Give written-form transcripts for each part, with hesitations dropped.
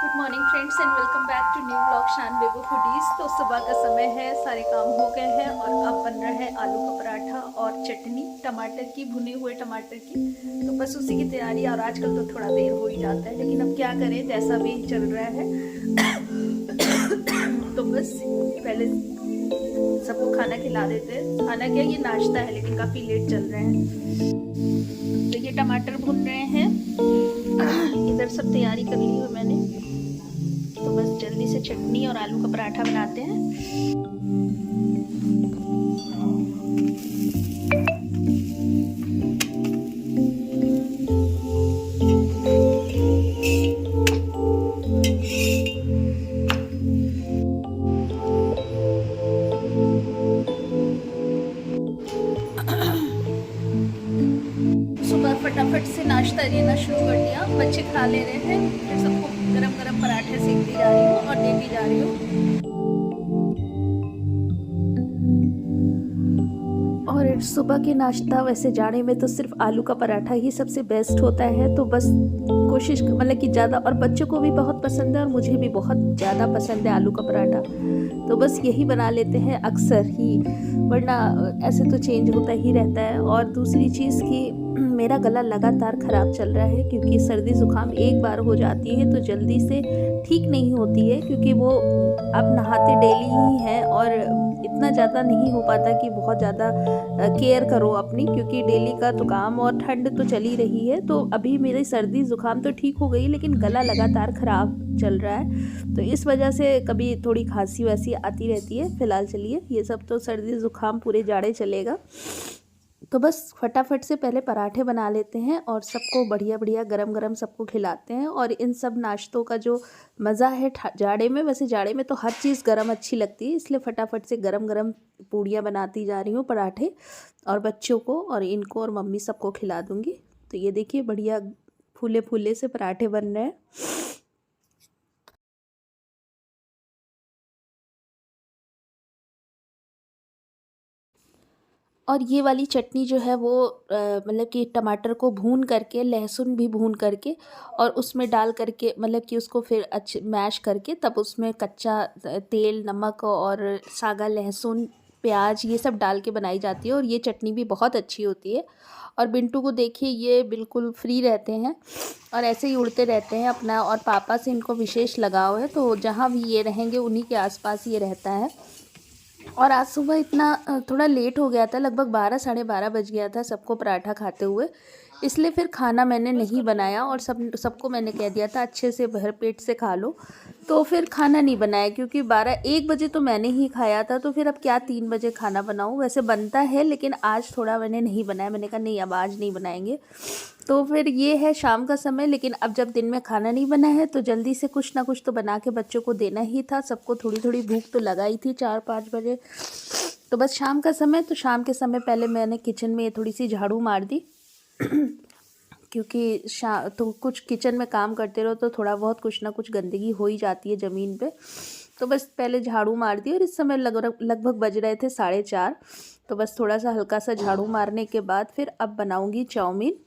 Good morning friends and welcome back to new blog Shaan Bebo foodies. तो सुबह का समय है, सारे काम हो गए हैं और अब बन रहा है आलू का पराठा और चटनी टमाटर की, भुने हुए टमाटर की। तो बस उसी की तैयारी। और आजकल तो थोड़ा देर हो ही जाता है, लेकिन अब क्या करें, जैसा भी चल रहा है। तो बस पहले सबको खाना खिला देते हैं। खाना क्या, ये नाश्ता है, लेकिन काफ़ी लेट चल रहे हैं। तो ये टमाटर भून रहे हैं, इधर सब तैयारी कर ली है मैंने। तो बस जल्दी से चटनी और आलू का पराठा बनाते हैं। सुबह फटाफट से नाश्ता लेना शुरू कर दिया, बच्चे खा ले रहे हैं। फिर सबको गरम गरम पराठे सेकती जा रही हूँ और देती जा रही हूँ। और सुबह के नाश्ता वैसे जाने में तो सिर्फ आलू का पराठा ही सबसे बेस्ट होता है। तो बस कोशिश मतलब कि ज़्यादा, और बच्चों को भी बहुत पसंद है और मुझे भी बहुत ज़्यादा पसंद है आलू का पराठा। तो बस यही बना लेते हैं अक्सर ही, वरना ऐसे तो चेंज होता ही रहता है। और दूसरी चीज़ कि मेरा गला लगातार ख़राब चल रहा है, क्योंकि सर्दी ज़ुकाम एक बार हो जाती है तो जल्दी से ठीक नहीं होती है, क्योंकि वो आप नहाते डेली ही हैं और इतना ज़्यादा नहीं हो पाता कि बहुत ज़्यादा केयर करो अपनी, क्योंकि डेली का तो काम और ठंड तो चली रही है। तो अभी मेरी सर्दी ज़ुकाम तो ठीक हो गई, लेकिन गला लगातार ख़राब चल रहा है। तो इस वजह से कभी थोड़ी खांसी वैसी आती रहती है। फ़िलहाल चलिए, ये सब तो सर्दी ज़ुकाम पूरे जाड़े चलेगा। तो बस फटाफट से पहले पराठे बना लेते हैं और सबको बढ़िया बढ़िया गरम गरम सबको खिलाते हैं। और इन सब नाश्तों का जो मज़ा है जाड़े में, वैसे जाड़े में तो हर चीज़ गरम अच्छी लगती है, इसलिए फटाफट से गरम गरम पूड़ियाँ बनाती जा रही हूँ, पराठे, और बच्चों को और इनको और मम्मी सबको खिला दूँगी। तो ये देखिए बढ़िया फूले फूले से पराठे बन रहे हैं। और ये वाली चटनी जो है वो मतलब कि टमाटर को भून करके, लहसुन भी भून करके और उसमें डाल करके, मतलब कि उसको फिर अच्छे मैश करके, तब उसमें कच्चा तेल, नमक और सागा लहसुन, प्याज, ये सब डाल के बनाई जाती है। और ये चटनी भी बहुत अच्छी होती है। और बिंटू को देखिए, ये बिल्कुल फ्री रहते हैं और ऐसे ही उड़ते रहते हैं अपना। और पापा से इनको विशेष लगाव है, तो जहाँ भी ये रहेंगे उन्हीं के आसपास ये रहता है। और आज सुबह इतना थोड़ा लेट हो गया था, लगभग 12 साढ़े 12 बज गया था सबको पराठा खाते हुए, इसलिए फिर खाना मैंने नहीं बनाया और सबको मैंने कह दिया था अच्छे से भर पेट से खा लो। तो फिर खाना नहीं बनाया, क्योंकि 1 बजे तो मैंने ही खाया था, तो फिर अब क्या 3 बजे खाना बनाऊँ। वैसे बनता है, लेकिन आज थोड़ा मैंने नहीं बनाया, मैंने कहा नहीं अब आज नहीं बनाएंगे। तो फिर ये है शाम का समय, लेकिन अब जब दिन में खाना नहीं बना है तो जल्दी से कुछ ना कुछ तो बना के बच्चों को देना ही था। सबको थोड़ी थोड़ी भूख तो लगाई थी 4-5 बजे। तो बस शाम का समय, तो शाम के समय पहले मैंने किचन में थोड़ी सी झाड़ू मार दी। क्योंकि तो कुछ किचन में काम करते रहो तो थोड़ा बहुत कुछ ना कुछ गंदगी हो ही जाती है ज़मीन पे। तो बस पहले झाड़ू मार दी और इस समय लगभग बज रहे थे 4:30। तो बस थोड़ा सा हल्का सा झाड़ू मारने के बाद फिर अब बनाऊंगी चाउमीन,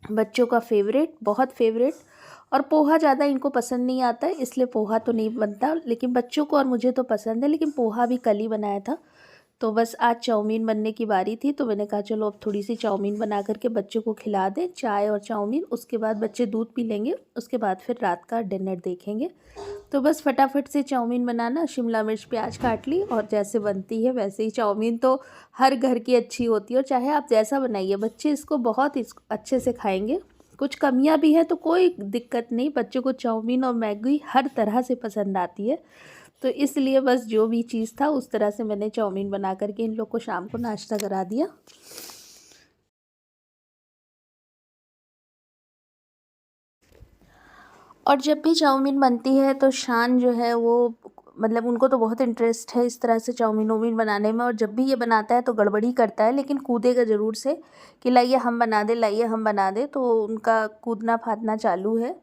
बच्चों का फेवरेट, बहुत फेवरेट। और पोहा ज़्यादा इनको पसंद नहीं आता है, इसलिए पोहा तो नहीं बनता, लेकिन बच्चों को और मुझे तो पसंद है। लेकिन पोहा भी कल ही बनाया था। तो बस आज चाउमीन बनने की बारी थी, तो मैंने कहा चलो अब थोड़ी सी चाउमीन बना करके बच्चों को खिला दें, चाय और चाउमीन। उसके बाद बच्चे दूध पी लेंगे, उसके बाद फिर रात का डिनर देखेंगे। तो बस फटाफट से चाउमीन बनाना, शिमला मिर्च प्याज काट ली और जैसे बनती है वैसे ही। चाउमीन तो हर घर की अच्छी होती है, और चाहे आप जैसा बनाइए बच्चे इसको बहुत अच्छे से खाएंगे। कुछ कमियां भी हैं तो कोई दिक्कत नहीं, बच्चों को चाउमीन और मैगी हर तरह से पसंद आती है। तो इसलिए बस जो भी चीज़ था उस तरह से मैंने चाउमीन बना करके इन लोग को शाम को नाश्ता करा दिया। और जब भी चाउमीन बनती है तो शान जो है वो, मतलब उनको तो बहुत इंटरेस्ट है इस तरह से चाउमीन वाउमीन बनाने में। और जब भी ये बनाता है तो गड़बड़ी करता है, लेकिन कूदेगा ज़रूर से कि लाइए हम बना दे, लाइए हम बना दे। तो उनका कूदना फादना चालू है।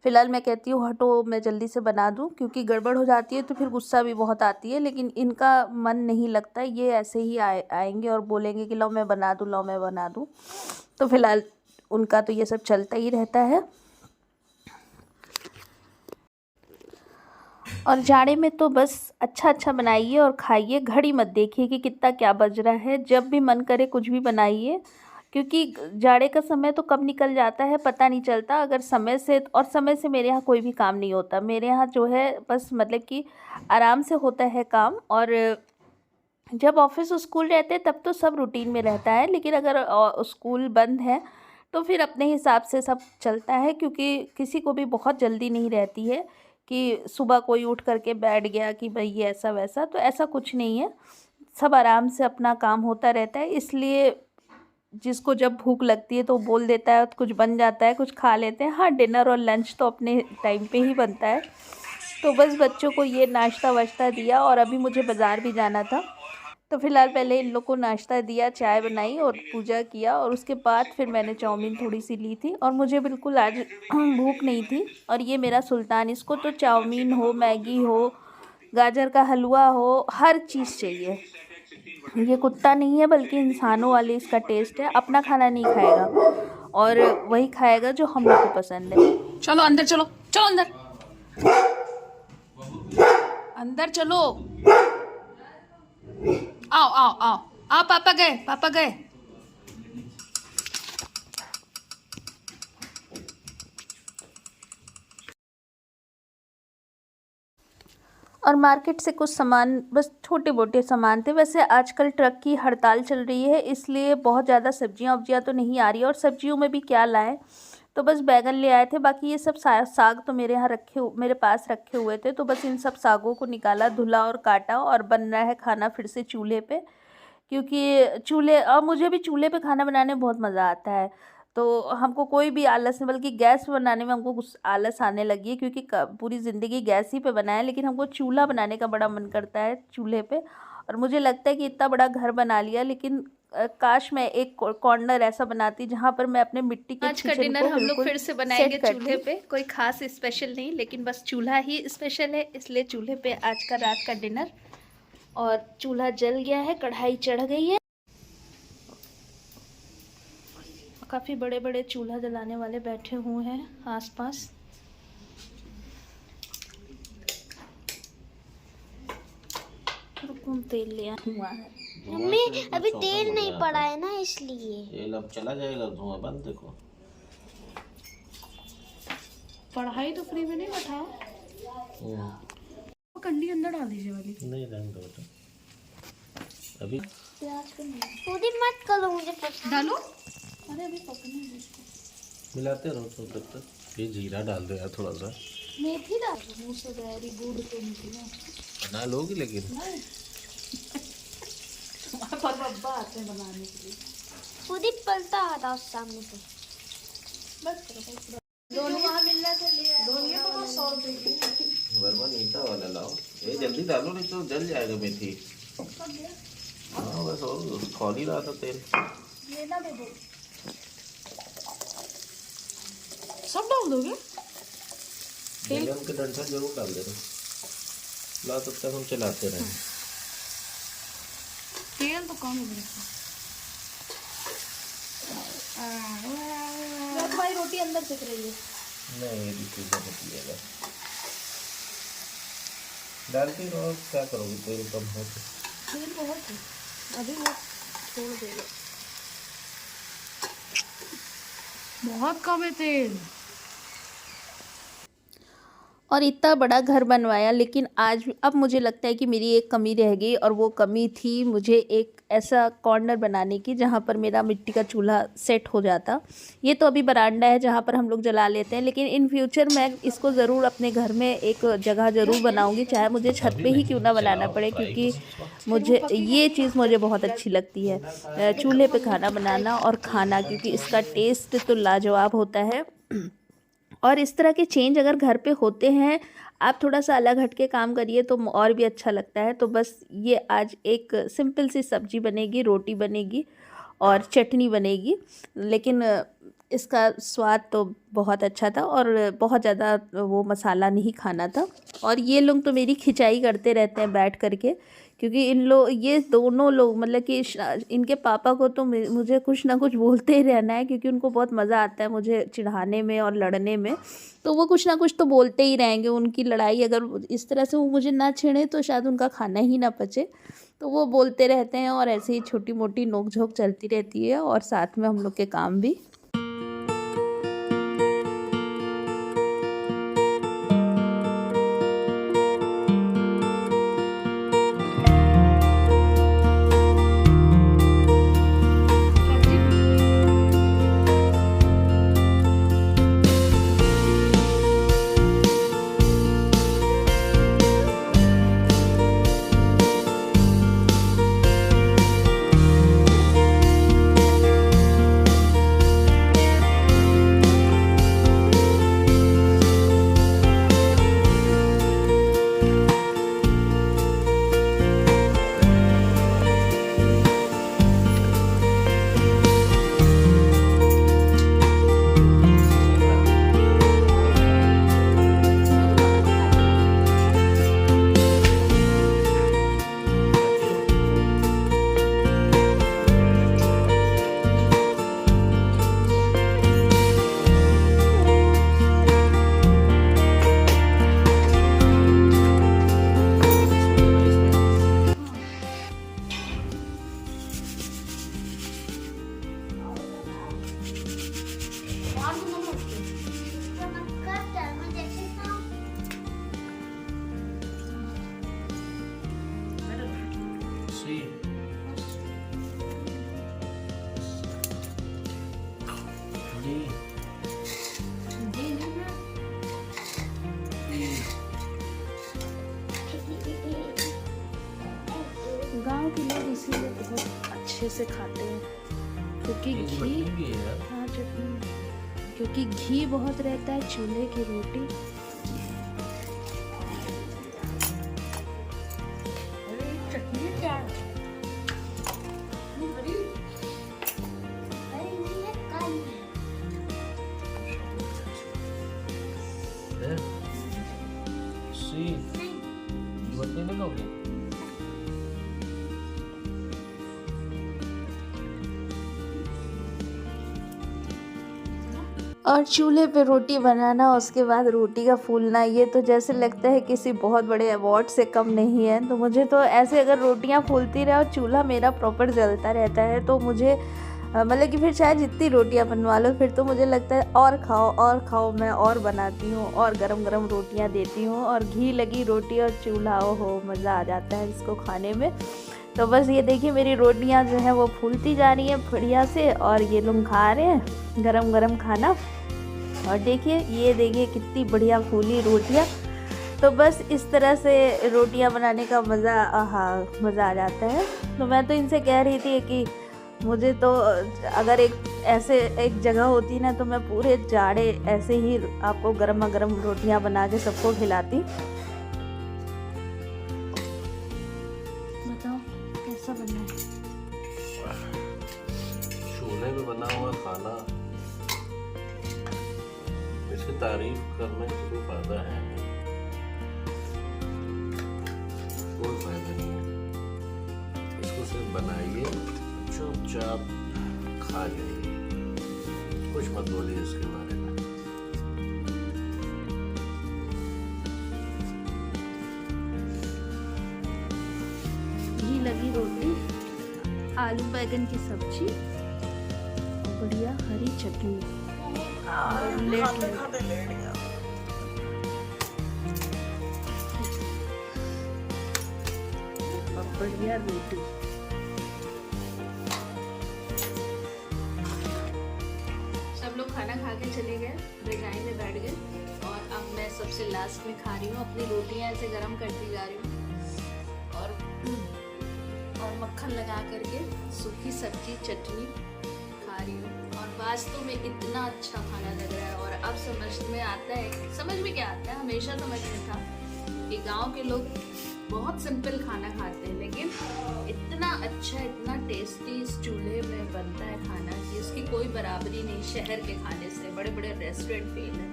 फ़िलहाल मैं कहती हूँ हटो, मैं जल्दी से बना दूँ, क्योंकि गड़बड़ हो जाती है तो फिर गुस्सा भी बहुत आती है। लेकिन इनका मन नहीं लगता, ये ऐसे ही आएंगे और बोलेंगे कि लो मैं बना दूँ, लो मैं बना दूँ। तो फ़िलहाल उनका तो ये सब चलता ही रहता है। और जाड़े में तो बस अच्छा अच्छा बनाइए और खाइए, घड़ी मत देखिए कि कितना क्या बज रहा है। जब भी मन करे कुछ भी बनाइए, क्योंकि जाड़े का समय तो कब निकल जाता है पता नहीं चलता। अगर समय से, और समय से मेरे यहाँ कोई भी काम नहीं होता। मेरे यहाँ जो है बस मतलब कि आराम से होता है काम। और जब ऑफिस स्कूल रहते हैं तब तो सब रूटीन में रहता है, लेकिन अगर स्कूल बंद है तो फिर अपने हिसाब से सब चलता है, क्योंकि किसी को भी बहुत जल्दी नहीं रहती है कि सुबह कोई उठ करके बैठ गया कि भाई ये ऐसा वैसा, तो ऐसा कुछ नहीं है। सब आराम से अपना काम होता रहता है। इसलिए जिसको जब भूख लगती है तो वो बोल देता है, तो कुछ बन जाता है, कुछ खा लेते हैं। हाँ, डिनर और लंच तो अपने टाइम पे ही बनता है। तो बस बच्चों को ये नाश्ता वाश्ता दिया, और अभी मुझे बाज़ार भी जाना था, तो फिलहाल पहले इन लोग को नाश्ता दिया, चाय बनाई और पूजा किया, और उसके बाद फिर मैंने चाउमीन थोड़ी सी ली थी। और मुझे बिल्कुल आज भूख नहीं थी। और ये मेरा सुल्तान, इसको तो चाउमीन हो, मैगी हो, गाजर का हलवा हो, हर चीज़ चाहिए। ये कुत्ता नहीं है बल्कि इंसानों वाले इसका टेस्ट है। अपना खाना नहीं खाएगा और वही खाएगा जो हम लोग को पसंद है। चलो अंदर, चलो चलो अंदर, अंदर चलो। आओ आओ आओ आओ, पापा गए, पापा गए। और मार्केट से कुछ सामान, बस छोटे मोटे सामान थे। वैसे आजकल ट्रक की हड़ताल चल रही है, इसलिए बहुत ज़्यादा सब्जियां वब्जियां तो नहीं आ रही है। और सब्जियों में भी क्या लाएं, तो बस बैगन ले आए थे। बाकी ये सब साग तो मेरे यहाँ मेरे पास रखे हुए थे, तो बस इन सब सागों को निकाला, धुला और काटा, और बन रहा है खाना फिर से चूल्हे पे। क्योंकि चूल्हे, और मुझे भी चूल्हे पे खाना बनाने में बहुत मज़ा आता है। तो हमको कोई भी आलस नहीं, बल्कि गैस पे बनाने में हमको कुछ आलस आने लगी है, क्योंकि पूरी ज़िंदगी गैस ही पे बनाया। लेकिन हमको चूल्हा बनाने का बड़ा मन करता है, चूल्हे पे। और मुझे लगता है कि इतना बड़ा घर बना लिया, लेकिन काश मैं एक कॉर्नर ऐसा बनाती जहाँ पर मैं अपने मिट्टी के आज का किचन डिनर को हम लोग बिल्कुल फिर से बनाएंगे सेट चूल्हे करती। पे। कोई खास स्पेशल नहीं, लेकिन बस चूल्हा ही स्पेशल है, इसलिए चूल्हे पे आज का रात का डिनर। और चूल्हा जल गया है, कढ़ाई चढ़ गई है। काफ़ी बड़े बड़े चूल्हा जलाने वाले बैठे हुए हैं आसपास। तेल लिया हुआ है मम्मी, अभी तेल नहीं पड़ा है ना, इसलिए तेल अब चला जाएगा, धुआं बंद। देखो पढ़ाई तो फ्री में नहीं बैठा, कंडी अंदर डाल दीजिए वाली। नहीं रहने दो बेटा, अभी पूरी मत करो, मुझे पसंद। डालो, अरे अभी पकने दो इसको। मिलाते रहो तो तब तक। ये जीरा डाल दो यार थोड़ा सा। मेथी डाल दो, मुँह से वेरी गुड तो निकला। बना लोगी लेकिन तुम्हारे पास अब्बा आते हैं बनाने के लिए। पूरी पलटा आ रहा उस सामने से। बस करो, दोनों वहाँ मिल रहा था, ले दोनों को 100 रुपये की। वर्मा नीता वाला लाओ, ये जल्दी डालो नहीं तो जल जाएगा मेथी। हाँ बस, और खोल ही रहा था तेल। लेना दे दो, सब डाल दोगे? बैंगन के डंठल जरूर डाल देना। ला तब तक हम चलाते रहें। तेल तो कम है। तुम्हारी रोटी अंदर सिक रही है। नहीं, ये भी चीज़ें निकलेगा। डालती रहो, क्या करोगे, तेल कम हो तो। तेल बहुत है, अभी वो छोड़ देगा। बहुत कम है तेल। और इतना बड़ा घर बनवाया, लेकिन आज अब मुझे लगता है कि मेरी एक कमी रह गई, और वो कमी थी मुझे एक ऐसा कॉर्नर बनाने की जहाँ पर मेरा मिट्टी का चूल्हा सेट हो जाता। ये तो अभी बरांडा है जहाँ पर हम लोग जला लेते हैं, लेकिन इन फ्यूचर मैं इसको ज़रूर अपने घर में एक जगह ज़रूर बनाऊँगी, चाहे मुझे छत पे ही क्यों ना बनाना पड़े, क्योंकि मुझे ये चीज़ मुझे बहुत अच्छी लगती है, चूल्हे पे खाना बनाना और खाना, क्योंकि इसका टेस्ट तो लाजवाब होता है। और इस तरह के चेंज अगर घर पे होते हैं, आप थोड़ा सा अलग हट के काम करिए तो और भी अच्छा लगता है। तो बस ये आज एक सिंपल सी सब्जी बनेगी, रोटी बनेगी और चटनी बनेगी, लेकिन इसका स्वाद तो बहुत अच्छा था, और बहुत ज़्यादा वो मसाला नहीं खाना था। और ये लोग तो मेरी खिंचाई करते रहते हैं बैठ करके क्योंकि इन लोग, ये दोनों लोग मतलब कि इनके पापा को तो मुझे कुछ ना कुछ बोलते ही रहना है, क्योंकि उनको बहुत मज़ा आता है मुझे चिढ़ाने में और लड़ने में। तो वो कुछ ना कुछ तो बोलते ही रहेंगे। उनकी लड़ाई अगर इस तरह से वो मुझे ना छेड़े तो शायद उनका खाना ही ना पचे। तो वो बोलते रहते हैं और ऐसे ही छोटी मोटी नोक झोंक चलती रहती है, और साथ में हम लोग के काम भी। गांव के लोग इसीलिए बहुत अच्छे से खाते हैं, क्योंकि घी, हाँ चटनी, क्योंकि घी बहुत रहता है। चूल्हे की रोटी, चटनी क्या और चूल्हे पे रोटी बनाना, उसके बाद रोटी का फूलना, ये तो जैसे लगता है किसी बहुत बड़े अवार्ड से कम नहीं है। तो मुझे तो ऐसे अगर रोटियां फूलती रहे और चूल्हा मेरा प्रॉपर जलता रहता है तो मुझे मतलब कि फिर चाहे जितनी रोटियां बनवा लो, फिर तो मुझे लगता है और खाओ, मैं और बनाती हूँ और गरम गरम रोटियां देती हूँ। और घी लगी रोटी और चूल्हा, ओहो मज़ा आ जाता है इसको खाने में। तो बस ये देखिए मेरी रोटियां जो है वो फूलती जा रही हैं बढ़िया से, और ये लोग खा रहे हैं गरम गरम खाना। और देखिए ये देखिए कितनी बढ़िया फूली रोटियां। तो बस इस तरह से रोटियां बनाने का मज़ा आ जाता है। तो मैं तो इनसे कह रही थी कि मुझे तो अगर एक जगह होती ना, तो मैं पूरे जाड़े ऐसे ही आपको गर्मा गर्म रोटियां बना के सबको खिलाती। बताओ कैसा बना है? चूल्हे पे बना हुआ खाना, इसकी तारीफ करने से कोई फायदा है नहीं, कोई फायदा नहीं है। इसको सिर्फ बनाइए, चुपचाप खा जाइए, कुछ मत बोलिए इसके बारे में। घी लगी रोटी, आलू बैगन की सब्जी, बढ़िया हरी चटनी, बढ़िया रोटी। सब लोग खाना खा के चले गए, रजाई में बैठ गए, और अब मैं सबसे लास्ट में खा रही हूँ। अपनी रोटियां ऐसे गरम करती जा रही हूँ और मक्खन लगा करके सूखी सब्जी चटनी खा रही हूँ। और वास्तव में इतना अच्छा खाना लग रहा है। और अब समझ में आता है, समझ में क्या आता है, हमेशा समझ में था कि गांव के लोग बहुत सिंपल खाना खाते हैं, लेकिन इतना अच्छा, इतना टेस्टी इस चूल्हे में बनता है खाना कि उसकी कोई बराबरी नहीं। शहर के खाने से बड़े बड़े रेस्टोरेंट फेल है।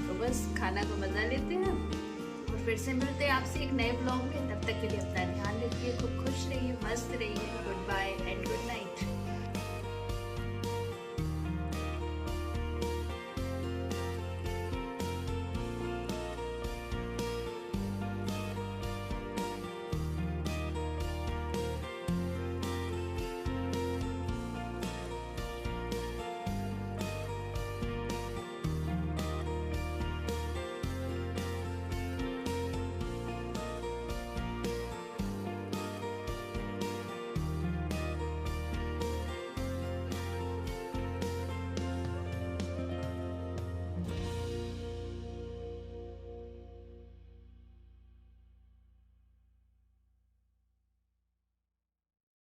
तो बस खाना को मज़ा लेते हैं और फिर से मिलते हैं आपसे एक नए ब्लॉग में। तब तक के लिए अपना ध्यान रखिए, खूब खुश रहिए, मस्त रहिए। Goodbye and good night.